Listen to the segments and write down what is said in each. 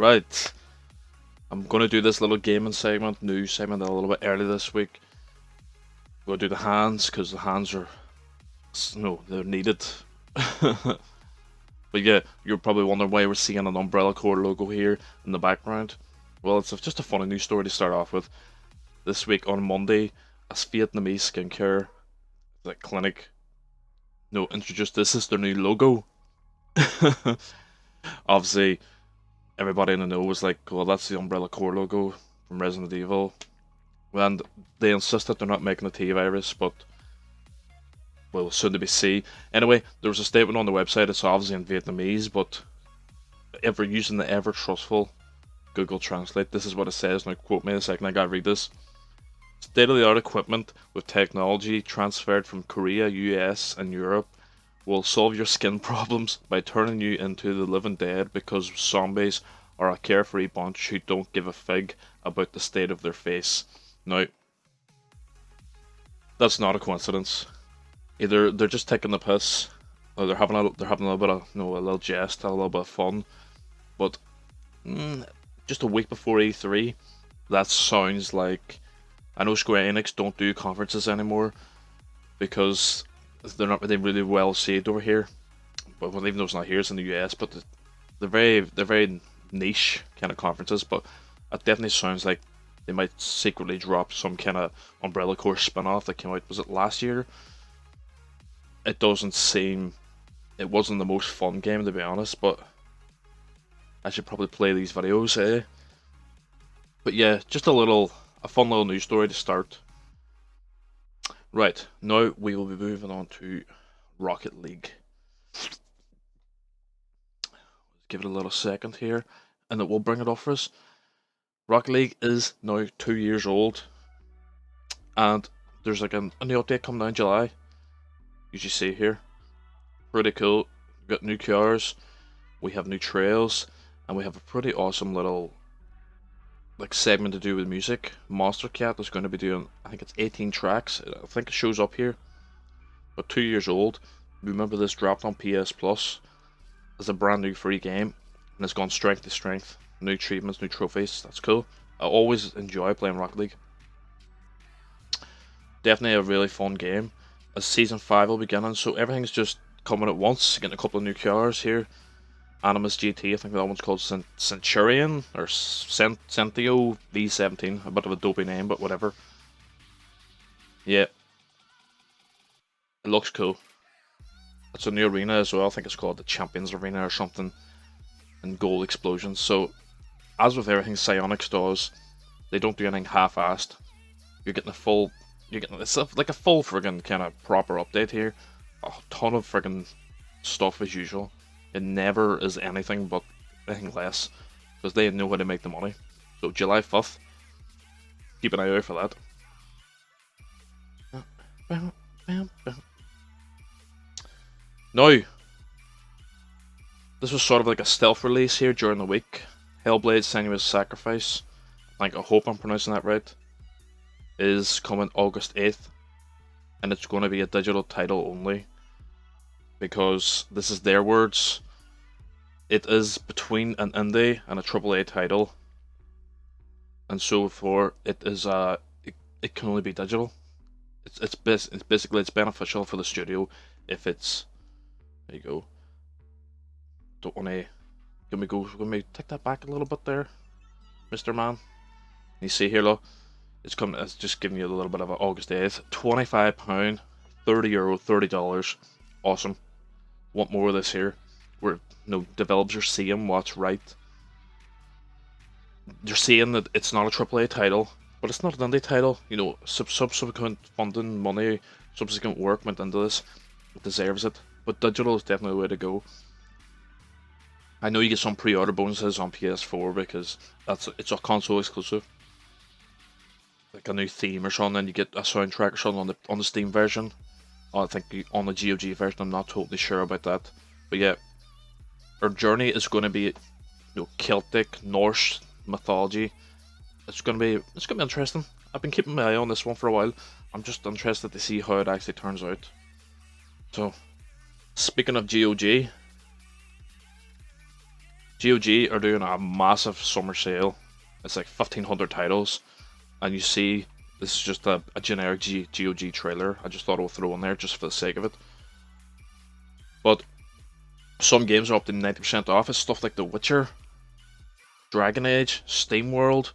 Right, I'm gonna do this little gaming segment, news segment a little bit early this week. We'll do the hands because the hands are, no, they're needed. But yeah, you're probably wondering why we're seeing an Umbrella Corps logo here in the background. Well, it's just a funny news story to start off with. This week on Monday, a Vietnamese skincare clinic, introduced this as their new logo. Obviously, everybody in the know was like, well, that's the Umbrella Corps logo from Resident Evil. And they insist that they're not making a T-virus, but well, soon to be see. Anyway, there was a statement on the website, it's obviously in Vietnamese, but using the ever trustful Google Translate, this is what it says. Now quote me a second, I gotta read this. State-of-the-art equipment with technology transferred from Korea, US, and Europe will solve your skin problems by turning you into the living dead because zombies are a carefree bunch who don't give a fig about the state of their face. Now, that's not a coincidence. Either they're just taking the piss, or they're having a little bit of a little jest, a little bit of fun. But just a week before E3, that sounds like, I know Square Enix don't do conferences anymore because they're not really well received over here. But well, even though it's not here, it's in the US. But they're very niche kind of conferences. But it definitely sounds like they might secretly drop some kind of Umbrella Corps spin-off that came out, was it last year? It doesn't seem, it wasn't the most fun game to be honest, but I should probably play these videos, eh? But yeah, just a fun little news story to start. Right, now we will be moving on to Rocket League. Let's give it a little second here, and it will bring it up for us. Rocket League is now 2 years old, and there's like a new update coming out in July. You should see here. Pretty cool. We've got new cars, we have new trails, and we have a pretty awesome little segment to do with music. Monster Cat is going to be doing, I think it's 18 tracks. I think it shows up here. But 2 years old. Remember, this dropped on PS Plus as a brand new free game, and it's gone strength to strength. New treatments, new trophies. That's cool. I always enjoy playing Rocket League. Definitely a really fun game. As Season 5 will be beginning, so everything's just coming at once. Getting a couple of new cars here. Animus GT, I think that one's called Centurion, or Centio V17, a bit of a dopey name, but whatever. Yeah. It looks cool. It's a new arena as well, I think it's called the Champions Arena or something, and Goal Explosions. So, as with everything Psyonix does, they don't do anything half-assed. You're getting it's like a full friggin' kind of proper update here. A ton of friggin' stuff as usual. It never is anything but anything less, because they know how to make the money. So July 5th, keep an eye out for that. Now, this was sort of like a stealth release here during the week. Hellblade: Senua's Sacrifice, I hope I'm pronouncing that right, is coming August 8th, and it's going to be a digital title only, because this is their words. It is between an indie and a AAA title, and so for it is it can only be digital. It's basically it's beneficial for the studio if it's, there you go. Don't want to let me take that back a little bit there, Mr. Man. You see here, look, it's just giving you a little bit of an August 8th, £25, €30, $30. Awesome. Want more of this here, where developers are seeing what's right. They're seeing that it's not a AAA title, but it's not an indie title. Subsequent funding, money, subsequent work went into this. It deserves it. But digital is definitely the way to go. I know you get some pre-order bonuses on PS4 because it's a console exclusive. Like a new theme or something, and you get a soundtrack or something on the Steam version. I think on the GOG version, I'm not totally sure about that. But yeah, our journey is going to be, Celtic, Norse mythology. It's going to be interesting. I've been keeping my eye on this one for a while. I'm just interested to see how it actually turns out. So, speaking of GOG GOG are doing a massive summer sale. It's like 1,500 titles, and you see this is just a generic GOG trailer. I just thought I would throw in there just for the sake of it. But some games are up to 90% off. It's stuff like The Witcher, Dragon Age, Steam World.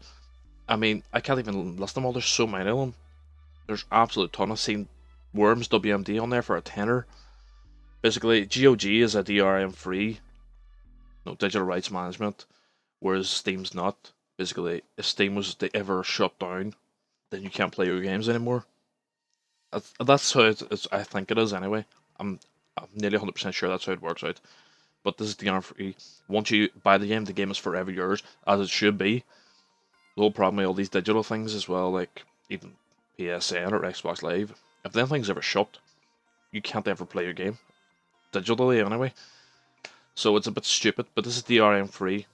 I mean, I can't even list them all. There's so many of them. There's absolute ton. I've seen Worms WMD on there for a tenner. Basically, GOG is a DRM free, no digital rights management, whereas Steam's not. Basically, if Steam was to ever shut down, then you can't play your games anymore. That's how I think it is anyway. I'm nearly 100% sure that's how it works out. But this is DRM free. Once you buy the game is forever yours, as it should be. The whole problem with all these digital things as well, like even PSN or Xbox Live, if them things ever shut, you can't ever play your game. Digitally anyway. So it's a bit stupid, but this is DRM free.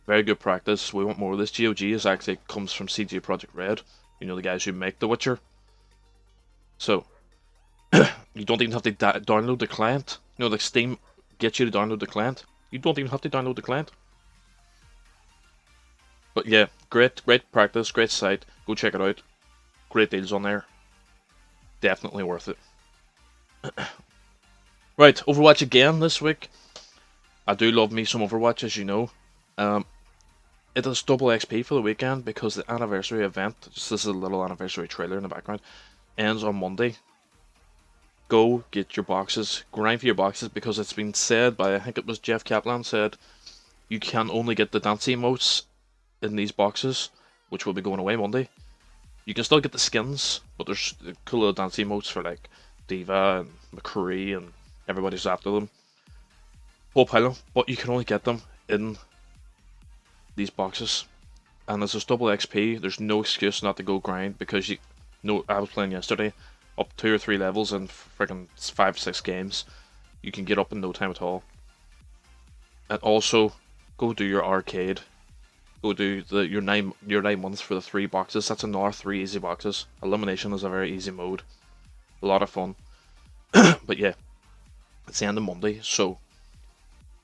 Very good practice. We want more of this. GOG is actually comes from CG Projekt Red. You know, the guys who make The Witcher. So you don't even have to download the client. You know, like Steam gets you to download the client. You don't even have to download the client. But yeah, great practice, great site. Go check it out. Great deals on there. Definitely worth it. Right, Overwatch again this week. I do love me some Overwatch, as you know. It is double XP for the weekend because the anniversary event, just this is a little anniversary trailer in the background, ends on Monday. Go get your boxes, grind for your boxes, because it's been said by, I think it was Jeff Kaplan said, you can only get the dance emotes in these boxes, which will be going away Monday. You can still get the skins, but there's cool little dance emotes for like Diva and McCree and everybody's after them. Whole pile of them, but you can only get them in these boxes. And as there's double XP, there's no excuse not to go grind, because you know, I was playing yesterday, up 2 or 3 levels in freaking 5 or 6 games. You can get up in no time at all. And also, go do your arcade. Go do your 9 months for the 3 boxes. That's another 3 easy boxes. Elimination is a very easy mode. A lot of fun. But yeah, it's the end of Monday, so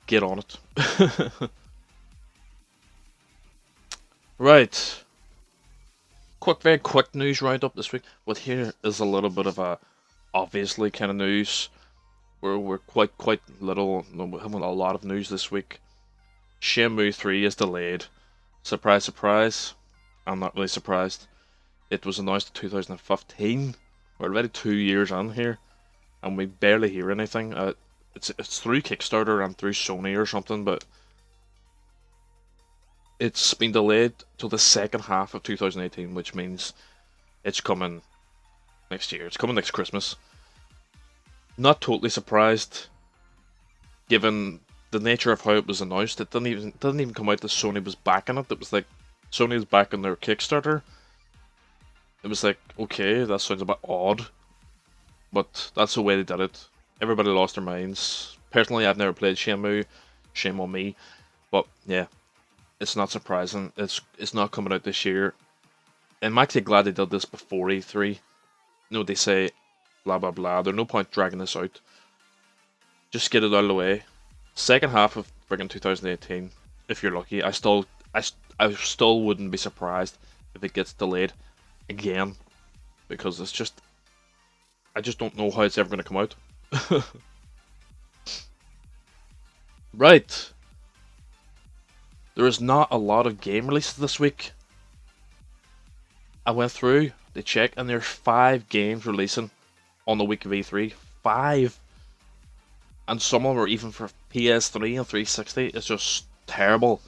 get on it. Right. Very quick news roundup this week. But here is a little bit of a obviously kind of news. We're quite little. No, we haven't a lot of news this week. Shenmue 3 is delayed. Surprise, surprise. I'm not really surprised. It was announced in 2015. We're already 2 years on here, and we barely hear anything. It's through Kickstarter and through Sony or something, but it's been delayed till the second half of 2018, which means it's coming next year. It's coming next Christmas. Not totally surprised, given the nature of how it was announced. It didn't even come out that Sony was backing it. It was like Sony was backing their Kickstarter. It was like, okay, that sounds a bit odd, but that's the way they did it. Everybody lost their minds. Personally, I've never played Shenmue. Shame on me. But yeah, it's not surprising. It's not coming out this year. And I'm actually glad they did this before E3. You know, they say blah blah blah. There's no point dragging this out. Just get it out of the way. Second half of friggin' 2018, if you're lucky. I still wouldn't be surprised if it gets delayed again, because it's just, I just don't know how it's ever going to come out. Right. There is not a lot of game releases this week. I went through to check, and there's 5 games releasing on the week of E3. 5. And some of them are even for PS3 and 360. It's just terrible.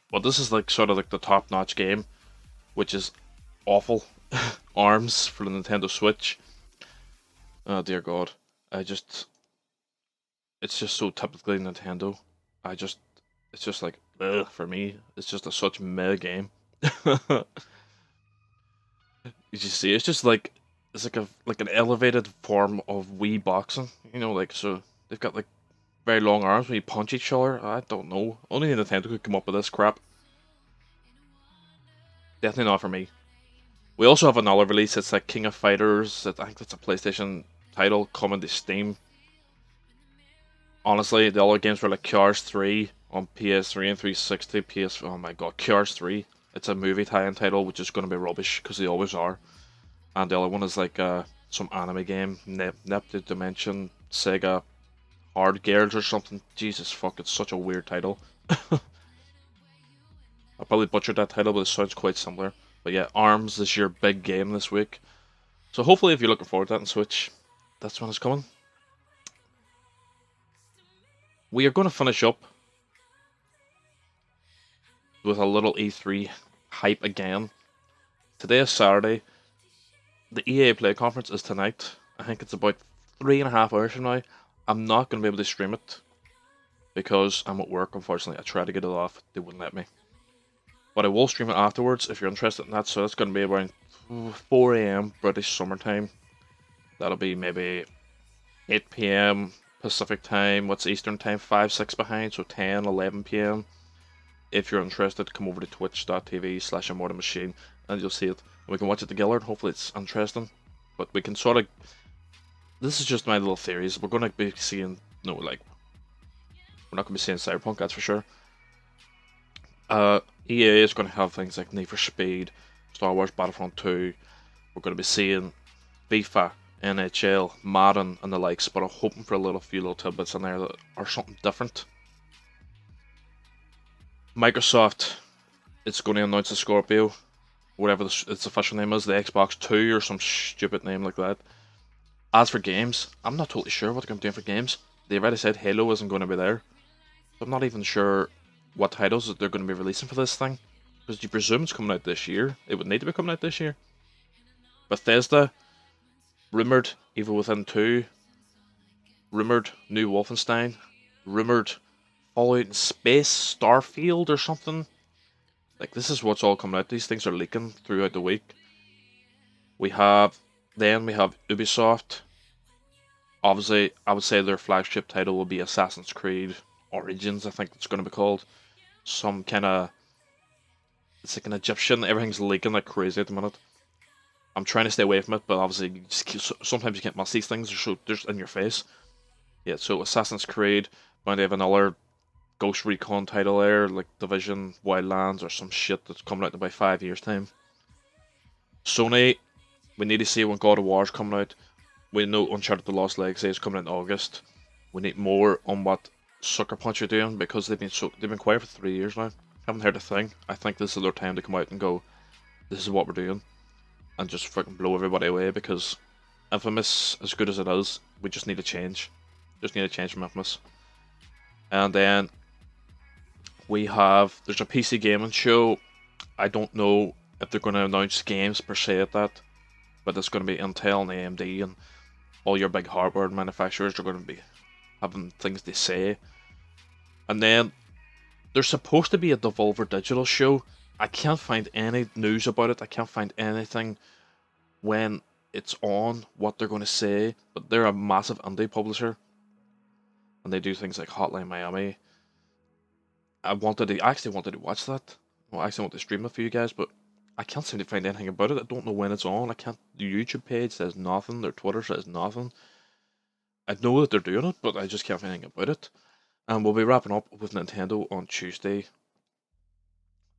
But this is like sort of like the top-notch game, which is awful. ARMS for the Nintendo Switch. Oh dear God. It's just so typically Nintendo. It's just like, ugh, for me. It's just such meh game. You see, it's just like, it's like an elevated form of Wii boxing. You know, like, so they've got like very long arms when you punch each other. I don't know. Only Nintendo could come up with this crap. Definitely not for me. We also have another release. It's like King of Fighters. I think that's a PlayStation title coming to Steam. Honestly, the other games were like Cars 3, on PS3 and 360. Oh my god, Cars 3. It's a movie tie-in title, which is going to be rubbish because they always are. And the other one is like some anime game, Neptune Dimension Sega Hard Girls or something. Jesus fuck, it's such a weird title. I probably butchered that title, but it sounds quite similar. But yeah, ARMS is your big game this week. So hopefully if you're looking forward to that on Switch, that's when it's coming. We are going to finish up with a little E3 hype again. Today is Saturday. The EA Play Conference is tonight. I think it's about 3.5 hours from now. I'm not going to be able to stream it because I'm at work, unfortunately. I tried to get it off, they wouldn't let me. But I will stream it afterwards if you're interested in that, so that's going to be around 4 AM British summertime. That'll be maybe 8 PM Pacific time. What's Eastern time? 5, 6 behind, so 10, 11 PM. If you're interested, come over to twitch.tv/ImmortalMachine and you'll see it. We can watch it together and hopefully it's interesting. But we can sort of... This is just my little theories. We're going to be seeing... No, like... We're not going to be seeing Cyberpunk, that's for sure. EA is going to have things like Need for Speed, Star Wars Battlefront 2. We're going to be seeing FIFA, NHL, Madden and the likes, but I'm hoping for a few little tidbits in there that are something different. Microsoft, it's going to announce the Scorpio, whatever its official name is, the Xbox 2 or some stupid name like that. As for games, I'm not totally sure what they're going to do for games. They already said Halo isn't going to be there. I'm not even sure what titles that they're going to be releasing for this thing. Because you presume it's coming out this year. It would need to be coming out this year. Bethesda, rumoured Evil Within 2, rumoured new Wolfenstein, rumoured Fallout in Space, Starfield or something. Like, this is what's all coming out. These things are leaking throughout the week. We have Ubisoft. Obviously, I would say their flagship title will be Assassin's Creed Origins, I think it's going to be called. Some kind of... It's like an Egyptian, everything's leaking like crazy at the minute. I'm trying to stay away from it, but obviously sometimes you can't miss these things, they're just in your face. Yeah, so Assassin's Creed, going to have another Ghost Recon title there, like Division, Wildlands, or some shit that's coming out in about 5 years' time. Sony, we need to see when God of War's coming out. We know Uncharted The Lost Legacy is coming in August. We need more on what Sucker Punch are doing because they've been quiet for 3 years now. Haven't heard a thing. I think this is their time to come out and go, this is what we're doing, and just freaking blow everybody away, because Infamous, as good as it is, we just need a change. Just need a change from Infamous. And then there's a PC gaming show. I don't know if they're going to announce games per se at that, but it's going to be Intel and AMD and all your big hardware manufacturers are going to be having things to say. And then there's supposed to be a Devolver Digital show. I can't find any news about it. I can't find anything when it's on, what they're going to say. But they're a massive indie publisher, and they do things like Hotline Miami. I actually wanted to watch that. Well, I actually want to stream it for you guys, but I can't seem to find anything about it. I don't know when it's on. The YouTube page says nothing. Their Twitter says nothing. I know that they're doing it, but I just can't find anything about it. And we'll be wrapping up with Nintendo on Tuesday.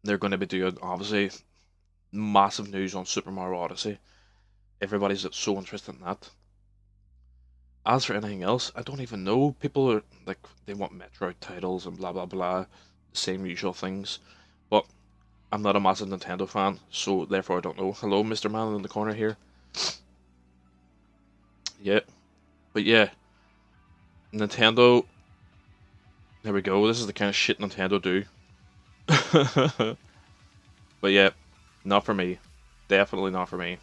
They're going to be doing, obviously, massive news on Super Mario Odyssey. Everybody's so interested in that. As for anything else, I don't even know. People are like, they want Metroid titles and blah blah blah. The same usual things. But I'm not a massive Nintendo fan, so therefore I don't know. Hello, Mr. Man in the corner here. Yeah. But yeah. Nintendo. There we go. This is the kind of shit Nintendo do. But yeah, not for me. Definitely not for me.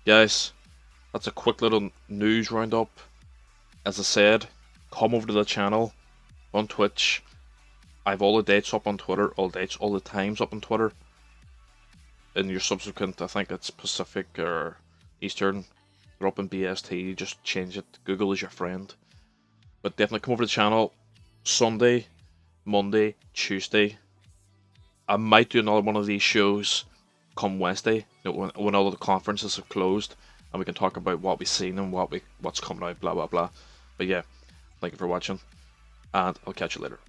Guys, that's a quick little news roundup. As I said, come over to the channel on Twitch. I have all the dates up on Twitter, all the times up on Twitter. In your subsequent, I think it's Pacific or Eastern, they're up in BST, just change it. Google is your friend. But definitely come over to the channel Sunday, Monday, Tuesday. I might do another one of these shows come Wednesday, when all of the conferences have closed, and we can talk about what we've seen and what's coming out, blah blah blah. But yeah, thank you for watching, and I'll catch you later.